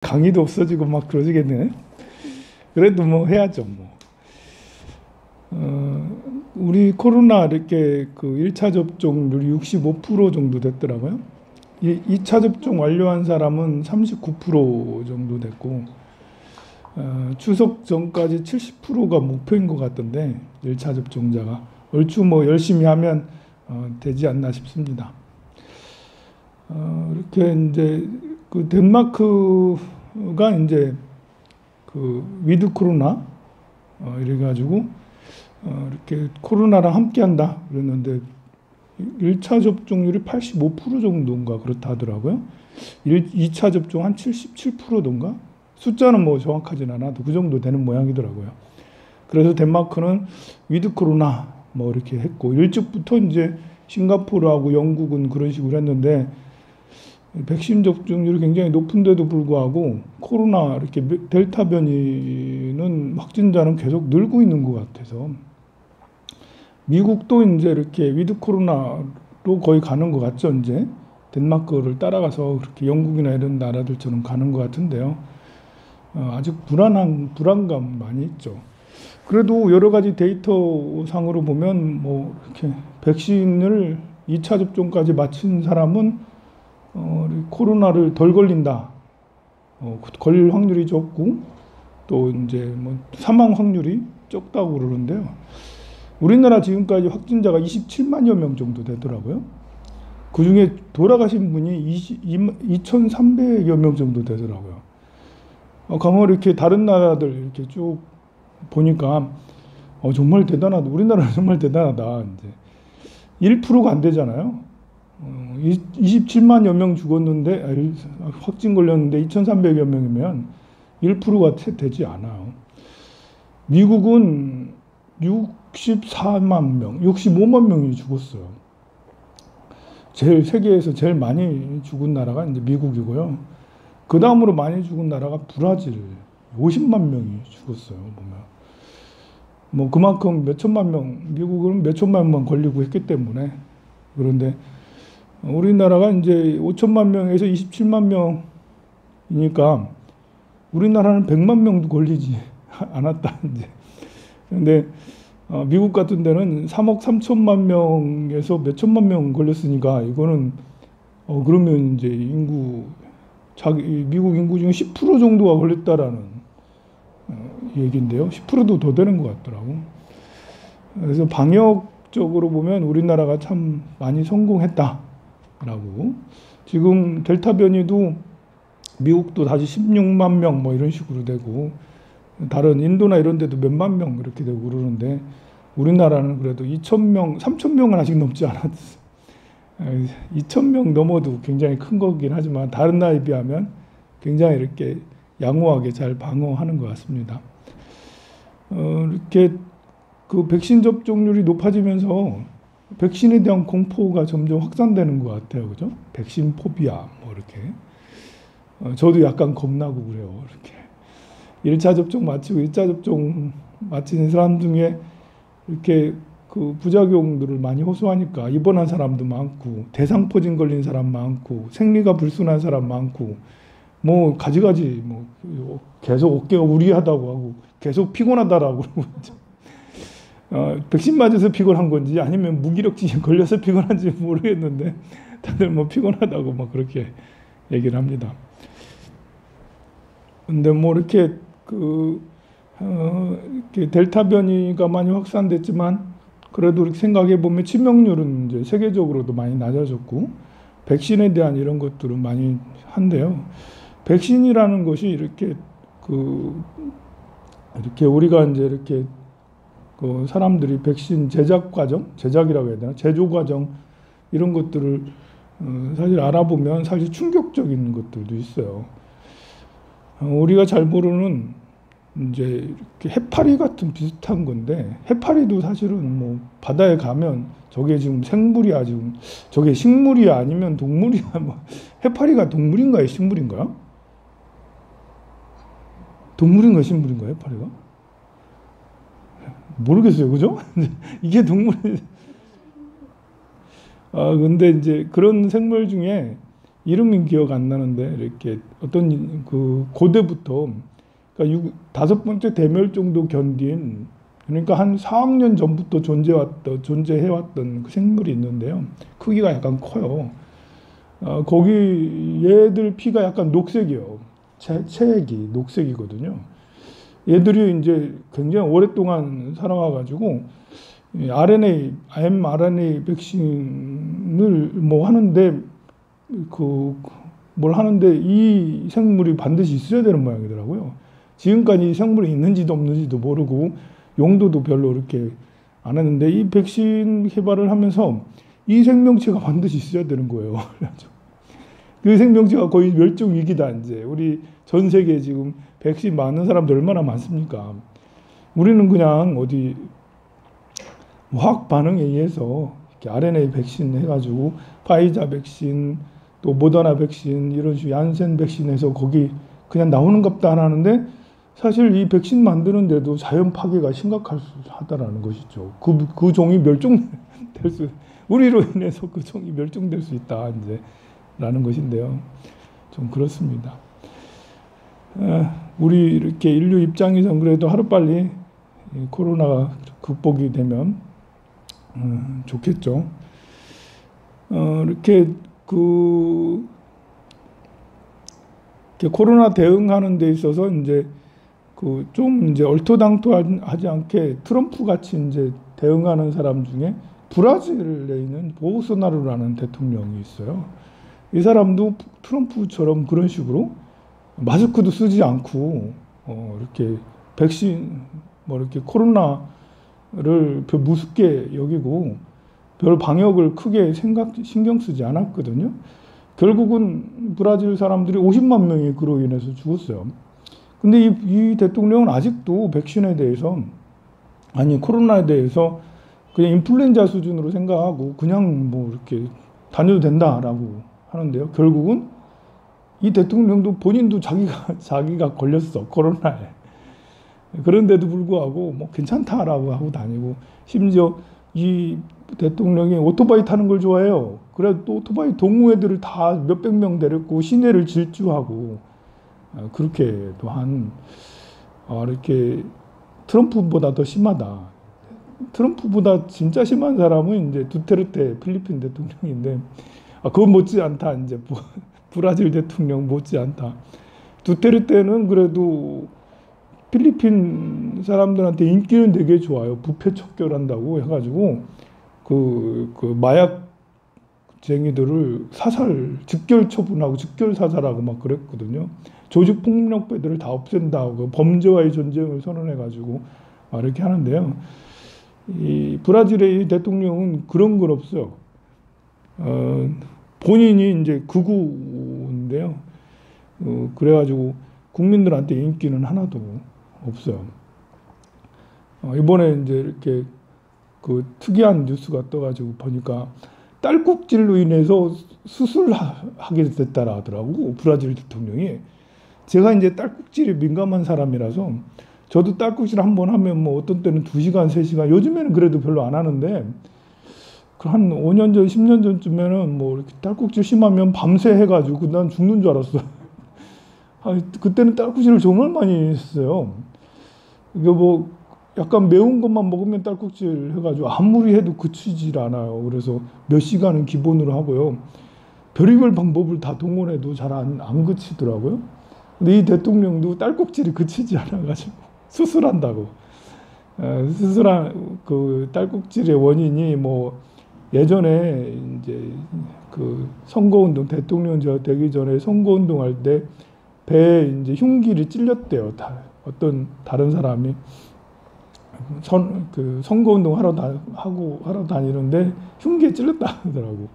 강의도 없어지고 막 그러지겠네. 그래도 뭐 해야죠, 뭐. 우리 코로나 이렇게 그 1차 접종률이 65% 정도 됐더라고요. 2차 접종 완료한 사람은 39% 정도 됐고, 추석 전까지 70%가 목표인 것 같던데, 1차 접종자가. 얼추 뭐 열심히 하면 되지 않나 싶습니다. 이렇게 이제 그 덴마크가 이제 그 위드 코로나 이래가지고 이렇게 코로나랑 함께한다 그랬는데 1차 접종률이 85% 정도인가 그렇다 하더라고요. 2차 접종 한 77%인가? 숫자는 뭐 정확하진 않아도 그 정도 되는 모양이더라고요. 그래서 덴마크는 위드 코로나 뭐 이렇게 했고, 일찍부터 이제 싱가포르하고 영국은 그런 식으로 했는데, 백신 접종률이 굉장히 높은데도 불구하고 코로나 이렇게 델타 변이는 확진자는 계속 늘고 있는 것 같아서, 미국도 이제 이렇게 위드 코로나로 거의 가는 것 같죠. 이제 덴마크를 따라가서 그렇게 영국이나 이런 나라들처럼 가는 것 같은데요. 아직 불안감 많이 있죠. 그래도 여러 가지 데이터 상으로 보면 뭐 이렇게 백신을 2차 접종까지 마친 사람은 코로나를 덜 걸린다. 걸릴 확률이 적고 또 이제 뭐 사망 확률이 적다고 그러는데요. 우리나라 지금까지 확진자가 27만여 명 정도 되더라고요. 그 중에 돌아가신 분이 2,300여 명 정도 되더라고요. 가만 이렇게 다른 나라들 이렇게 쭉 보니까 정말 대단하다. 우리나라는 정말 대단하다. 이제 1%가 안 되잖아요. 27만여 명 죽었는데, 확진 걸렸는데 2,300여 명이면 1%가 되지 않아요. 미국은 64만 명, 65만 명이 죽었어요. 세계에서 제일 많이 죽은 나라가 이제 미국이고요. 그 다음으로 많이 죽은 나라가 브라질, 50만 명이 죽었어요, 보면. 뭐 그만큼 몇천만 명, 미국은 몇천만 명 걸리고 했기 때문에. 그런데 우리나라가 이제 5천만 명에서 27만 명이니까 우리나라는 100만 명도 걸리지 않았다, 이제. 근데 미국 같은 데는 3억 3천만 명에서 몇천만 명 걸렸으니까 이거는 그러면 이제 미국 인구 중에 10% 정도가 걸렸다라는 얘기인데요. 10%도 더 되는 것 같더라고. 그래서 방역적으로 보면 우리나라가 참 많이 성공했다라고. 지금 델타 변이도 미국도 다시 16만 명 뭐 이런 식으로 되고, 다른 인도나 이런 데도 몇만 명 이렇게 되고 그러는데, 우리나라는 그래도 2,000명, 3,000명은 아직 넘지 않았어요. 2,000명 넘어도 굉장히 큰 거긴 하지만 다른 나라에 비하면 굉장히 이렇게 양호하게 잘 방어하는 것 같습니다. 이렇게 그 백신 접종률이 높아지면서 백신에 대한 공포가 점점 확산되는 것 같아요. 그죠? 백신 포비아, 뭐 이렇게. 저도 약간 겁나고 그래요. 이렇게 1차 접종 마치고 2차 접종 마친 사람 중에 이렇게 그 부작용들을 많이 호소하니까 입원한 사람도 많고, 대상포진 걸린 사람 많고, 생리가 불순한 사람 많고, 뭐 가지가지 뭐 계속 어깨가 우리하다고 하고 계속 피곤하다라고 그러고 백신 맞아서 피곤한 건지 아니면 무기력증에 걸려서 피곤한지 모르겠는데 다들 뭐 피곤하다고 막 그렇게 얘기를 합니다. 근데 뭐 이렇게 이렇게 델타 변이가 많이 확산됐지만 그래도 이렇게 생각해 보면 치명률은 이제 세계적으로도 많이 낮아졌고, 백신에 대한 이런 것들은 많이 한데요. 백신이라는 것이 이렇게 이렇게 우리가 이제 이렇게 사람들이 백신 제작 과정, 제작이라고 해야 되나, 제조 과정 이런 것들을 사실 알아보면 사실 충격적인 것들도 있어요. 우리가 잘 모르는 이제 이렇게 해파리 같은 비슷한 건데, 해파리도 사실은 뭐 바다에 가면 저게 지금 생물이야, 지금 저게 식물이야 아니면 동물이야, 뭐 해파리가 동물인가요, 식물인가요? 동물인가요, 식물인가요, 해파리가? 모르겠어요, 그죠? 이게 동물이. 근데 이제 그런 생물 중에 이름은 기억 안 나는데 이렇게 어떤 그 고대부터 그러니까 다섯 번째 대멸종도 견딘 그러니까 한 4억 년 전부터 존재해왔던 그 생물이 있는데요. 크기가 약간 커요. 거기 얘들 피가 약간 녹색이요. 체액이 녹색이거든요. 얘들이 이제 굉장히 오랫동안 살아와가지고 mRNA 백신을 뭐 하는데 뭘 하는데 이 생물이 반드시 있어야 되는 모양이더라고요. 지금까지 이 생물이 있는지도 없는지도 모르고 용도도 별로 이렇게 안 했는데 이 백신 개발을 하면서 이 생명체가 반드시 있어야 되는 거예요. 그 생명체가 거의 멸종 위기다 이제. 우리 전 세계에 지금 백신 맞는 사람들 얼마나 많습니까? 우리는 그냥 어디 화학 반응에 의해서 RNA 백신 해가지고 파이자 백신 또 모더나 백신 이런 식으로 얀센 백신에서 거기 그냥 나오는 것도 안 하는데 사실 이 백신 만드는데도 자연 파괴가 심각하다라는 것이죠. 그 종이 멸종될 수 우리로 인해서 그 종이 멸종될 수 있다 이제 라는 것인데요. 좀 그렇습니다. 우리 이렇게 인류 입장에서 그래도 하루빨리 코로나가 극복이 되면 좋겠죠. 이렇게 코로나 대응하는 데 있어서 이제 좀 이제 얼토당토하지 않게 트럼프 같이 이제 대응하는 사람 중에 브라질에 있는 보우소나루라는 대통령이 있어요. 이 사람도 트럼프처럼 그런 식으로 마스크도 쓰지 않고 이렇게 백신 뭐 이렇게 코로나를 별 무섭게 여기고 별 방역을 크게 신경 쓰지 않았거든요. 결국은 브라질 사람들이 50만 명이 그로 인해서 죽었어요. 근데 이 대통령은 아직도 백신에 대해서 코로나에 대해서 그냥 인플루엔자 수준으로 생각하고 그냥 뭐 이렇게 다녀도 된다라고 하는데요. 결국은 이 대통령도 본인도 자기가 걸렸어 코로나에. 그런데도 불구하고 뭐 괜찮다라고 하고 다니고 심지어 이 대통령이 오토바이 타는 걸 좋아해요. 그래 또 오토바이 동호회들을 다 몇백 명 데렸고 시내를 질주하고 그렇게 또한 이렇게 트럼프보다 더 심하다. 트럼프보다 진짜 심한 사람은 이제 두테르테 필리핀 대통령인데 그건 못지 않다. 이제 브라질 대통령 못지 않다. 두테르테는 그래도 필리핀 사람들한테 인기는 되게 좋아요. 부패 척결한다고 해가지고 그 마약쟁이들을 직결 처분하고 직결 사살하고 막 그랬거든요. 조직폭력배들을 다 없앤다고 범죄와의 전쟁을 선언해가지고 이렇게 하는데요. 이 브라질의 이 대통령은 그런 건 없어요. 본인이 이제 극우인데요. 그래가지고 국민들한테 인기는 하나도 없어요. 이번에 이제 이렇게 특이한 뉴스가 떠가지고 보니까 딸꾹질로 인해서 수술하게 됐다라 하더라고 브라질 대통령이. 제가 이제 딸꾹질이 민감한 사람이라서 저도 딸꾹질 한번 하면 뭐 어떤 때는 2시간, 3시간 요즘에는 그래도 별로 안 하는데 한 5년 전, 10년 전쯤에는 뭐 이렇게 딸꾹질 심하면 밤새 해가지고 난 죽는 줄 알았어. 그때는 딸꾹질을 정말 많이 했어요. 이게 뭐 약간 매운 것만 먹으면 딸꾹질 해가지고 아무리 해도 그치질 않아요. 그래서 몇 시간은 기본으로 하고요. 별의별 방법을 다 동원해도 잘 안 그치더라고요. 근데 이 대통령도 딸꾹질이 그치지 않아가지고 수술한다고. 수술한 딸꾹질의 원인이 뭐 예전에 이제 선거운동 대통령 되기 전에 선거운동할 때 배에 이제 흉기를 찔렸대요. 어떤 다른 사람이 선거운동 하러 다니는데 흉기에 찔렸다 하더라고.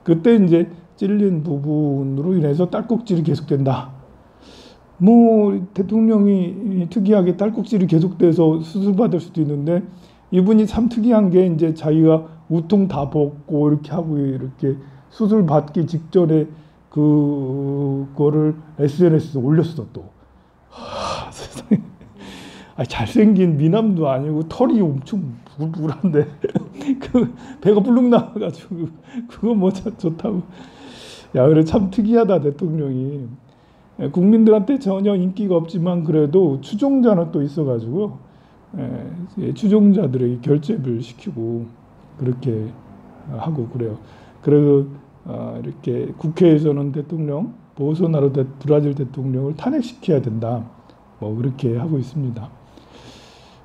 그때 이제 찔린 부분으로 인해서 딸꾹질이 계속된다. 뭐 대통령이 특이하게 딸꾹질이 계속돼서 수술받을 수도 있는데 이분이 참 특이한 게 이제 자기가 우통 다 벗고 이렇게 하고 이렇게 수술 받기 직전에 그거를 SNS에 올렸어 또. 세상에. 잘생긴 미남도 아니고 털이 엄청 불불한데 배가 불룩 나와가지고 그거 뭐 좋다고. 야, 그래 참 특이하다 대통령이. 국민들한테 전혀 인기가 없지만 그래도 추종자는 또 있어가지고 추종자들에게 결집을 시키고 그렇게 하고 그래요. 그래서 이렇게 국회에서는 대통령 보소나루 브라질 대통령을 탄핵시켜야 된다. 뭐 그렇게 하고 있습니다.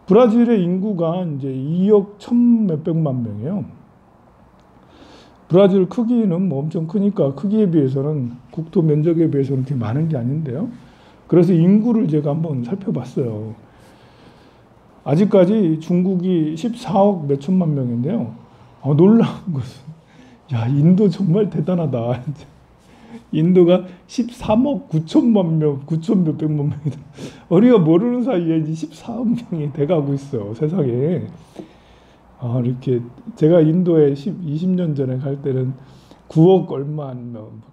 브라질의 인구가 이제 2억 1천 몇백만 명이에요. 브라질 크기는 뭐 엄청 크니까 크기에 비해서는 국토 면적에 비해서는 그렇게 많은 게 아닌데요. 그래서 인구를 제가 한번 살펴봤어요. 아직까지 중국이 14억 몇천만 명인데요. 놀라운 것은 야, 인도 정말 대단하다. 인도가 13억 9천만 명, 9천 몇백만 명이다. 우리가 모르는 사이에 이제 14억 명이 돼가고 있어, 세상에. 이렇게 제가 인도에 20년 전에 갈 때는 9억 얼마,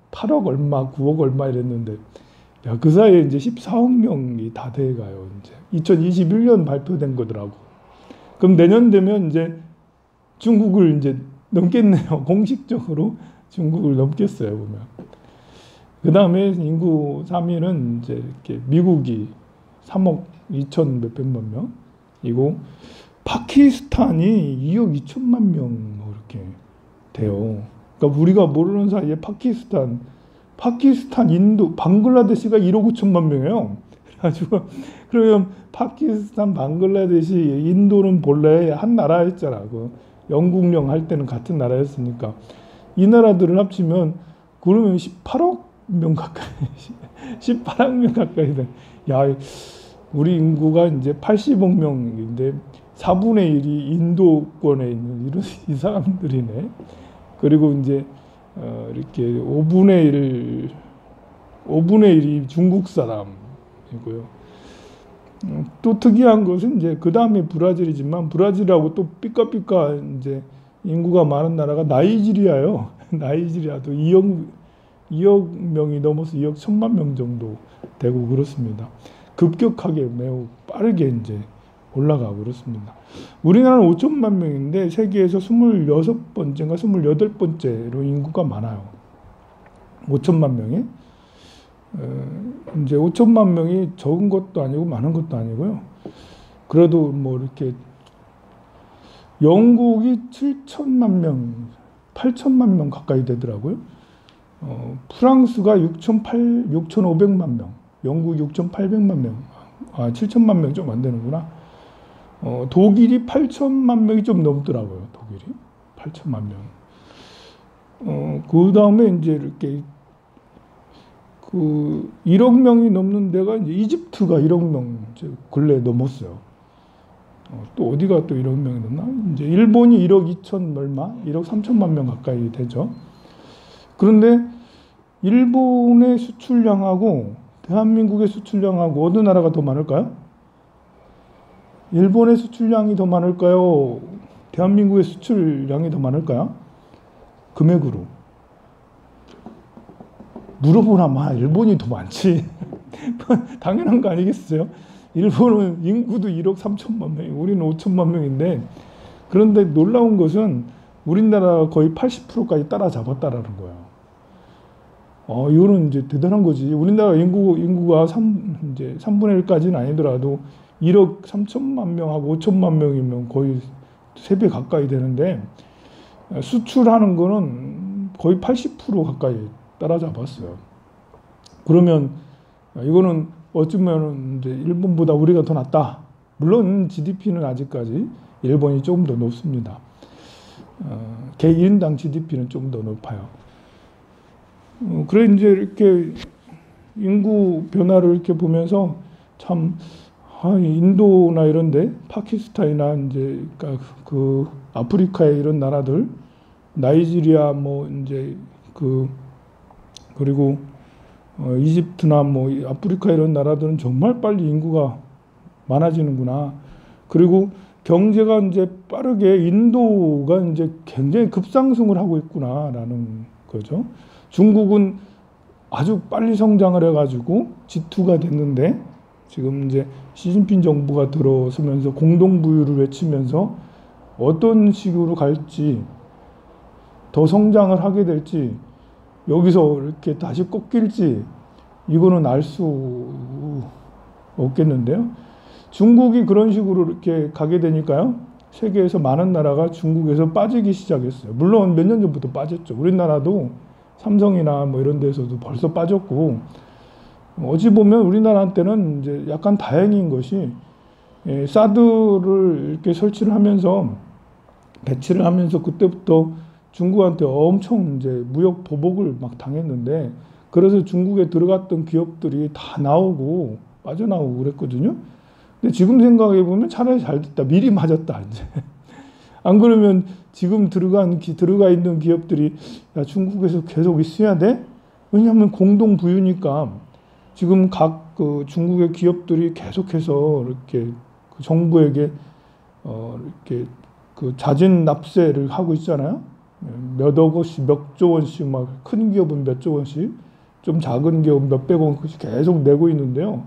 8억 얼마, 9억 얼마 이랬는데 야, 그 사이에 이제 14억 명이 다 돼가요. 이제 2021년 발표된 거더라고. 그럼 내년 되면 이제 중국을 이제 넘겠네요. 공식적으로 중국을 넘겠어요, 보면. 그 다음에 인구 3위는 이제 이렇게 미국이 3억 2천 몇백만 명이고 파키스탄이 2억 2천만 명 뭐 이렇게 돼요. 그러니까 우리가 모르는 사이에 파키스탄, 인도, 방글라데시가 1억 5천만 명이에요. 그래가지고 그러면 파키스탄, 방글라데시, 인도는 본래 한 나라였잖아. 그 영국령 할 때는 같은 나라였으니까 이 나라들을 합치면 그러면 18억 명 가까이 18억 명 가까이 돼. 야, 우리 인구가 이제 80억 명인데 4분의 1이 인도권에 있는 이런 이 사람들이네. 그리고 이제 이렇게 5분의 1이 중국 사람이고요. 또 특이한 것은 이제 그 다음에 브라질이지만 브라질하고 또 삐까삐까 이제 인구가 많은 나라가 나이지리아요. 나이지리아도 2억 명이 넘어서 2억 1천만 명 정도 되고 그렇습니다. 급격하게 매우 빠르게 이제 올라가고 그렇습니다. 우리나라는 5천만 명인데 세계에서 26번째인가 28번째로 인구가 많아요. 5천만 명이. 이제 5천만 명이 적은 것도 아니고 많은 것도 아니고요. 그래도 뭐 이렇게 영국이 7천만 명, 8천만 명 가까이 되더라고요. 프랑스가 6,500만 명, 영국 6,800만 명, 7천만 명 좀 안 되는구나. 독일이 8천만 명이 좀 넘더라고요. 독일이 8천만 명. 그 다음에 이제 이렇게 그 1억 명이 넘는 데가 이제 이집트가 1억 명 근래 넘었어요. 또 어디가 또 1억 명이 넘나? 이제 일본이 1억 2천 얼마, 1억 3천만 명 가까이 되죠. 그런데 일본의 수출량하고 대한민국의 수출량하고 어느 나라가 더 많을까요? 일본의 수출량이 더 많을까요? 대한민국의 수출량이 더 많을까요? 금액으로. 물어보나 일본이 더 많지. 당연한 거 아니겠어요? 일본은 인구도 1억 3천만 명, 우리는 5천만 명인데 그런데 놀라운 것은 우리나라가 거의 80%까지 따라잡았다라는 거예요. 이거는 이제 대단한 거지. 우리나라 인구가 이제 3분의 1까지는 아니더라도 1억 3천만 명하고 5천만 명이면 거의 3배 가까이 되는데 수출하는 거는 거의 80% 가까이 따라잡았어요. 그러면 이거는 어쩌면 이제 일본보다 우리가 더 낫다. 물론 GDP는 아직까지 일본이 조금 더 높습니다. 개 1인당 GDP는 좀 더 높아요. 그래 이제 이렇게 인구 변화를 이렇게 보면서 참 인도나 이런데 파키스탄이나 이제 그 아프리카의 이런 나라들, 나이지리아 뭐 이제 그리고 이집트나 뭐 아프리카 이런 나라들은 정말 빨리 인구가 많아지는구나. 그리고 경제가 이제 빠르게 인도가 이제 굉장히 급상승을 하고 있구나라는 거죠. 중국은 아주 빨리 성장을 해가지고 G2가 됐는데 지금 이제 시진핑 정부가 들어서면서 공동부유를 외치면서 어떤 식으로 갈지 더 성장을 하게 될지 여기서 이렇게 다시 꺾일지 이거는 알 수 없겠는데요. 중국이 그런 식으로 이렇게 가게 되니까요. 세계에서 많은 나라가 중국에서 빠지기 시작했어요. 물론 몇 년 전부터 빠졌죠. 우리나라도 삼성이나 뭐 이런 데서도 벌써 빠졌고, 어찌 보면 우리나라한테는 이제 약간 다행인 것이, 사드를 이렇게 설치를 하면서 배치를 하면서 그때부터 중국한테 엄청 이제 무역 보복을 막 당했는데, 그래서 중국에 들어갔던 기업들이 다 나오고 빠져나오고 그랬거든요. 근데 지금 생각해 보면 차라리 잘 됐다. 미리 맞았다 이제. 안 그러면 지금 들어가 있는 기업들이 야, 중국에서 계속 있어야 돼? 왜냐하면 공동 부유니까. 지금 각 그 중국의 기업들이 계속해서 이렇게 그 정부에게 이렇게 그 자진 납세를 하고 있잖아요. 몇억 원씩, 몇 조 원씩, 막 큰 기업은 몇 조 원씩, 좀 작은 기업은 몇백 원씩 계속 내고 있는데요.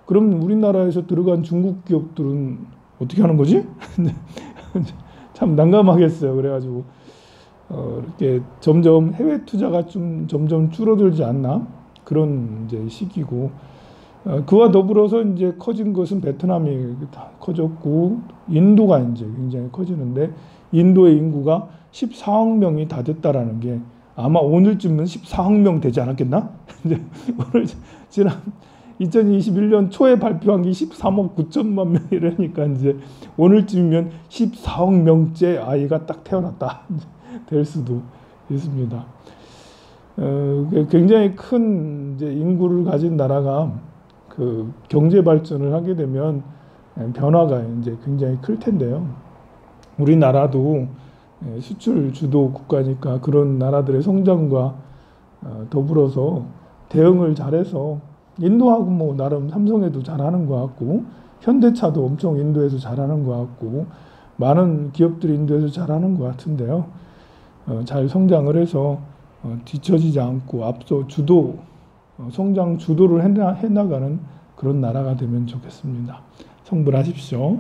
그럼 우리나라에서 들어간 중국 기업들은 어떻게 하는 거지? 참 난감하겠어요. 그래가지고 이렇게 점점 해외 투자가 좀 점점 줄어들지 않나 그런 이제 시기고, 그와 더불어서 이제 커진 것은 베트남이 다 커졌고 인도가 이제 굉장히 커지는데, 인도의 인구가 14억 명이 다 됐다라는 게 아마 오늘쯤은 14억 명 되지 않았겠나? 이제 오늘 지난 2021년 초에 발표한 게 13억 9천만 명 이러니까 이제 오늘쯤이면 14억 명째 아이가 딱 태어났다 될 수도 있습니다. 굉장히 큰 이제 인구를 가진 나라가 그 경제 발전을 하게 되면 변화가 이제 굉장히 클 텐데요. 우리나라도 수출 주도 국가니까 그런 나라들의 성장과 더불어서 대응을 잘해서, 인도하고 뭐 나름 삼성에도 잘하는 것 같고, 현대차도 엄청 인도에서 잘하는 것 같고, 많은 기업들이 인도에서 잘하는 것 같은데요. 잘 성장을 해서 뒤처지지 않고 앞서 성장 주도를 해나가는 그런 나라가 되면 좋겠습니다. 성불하십시오.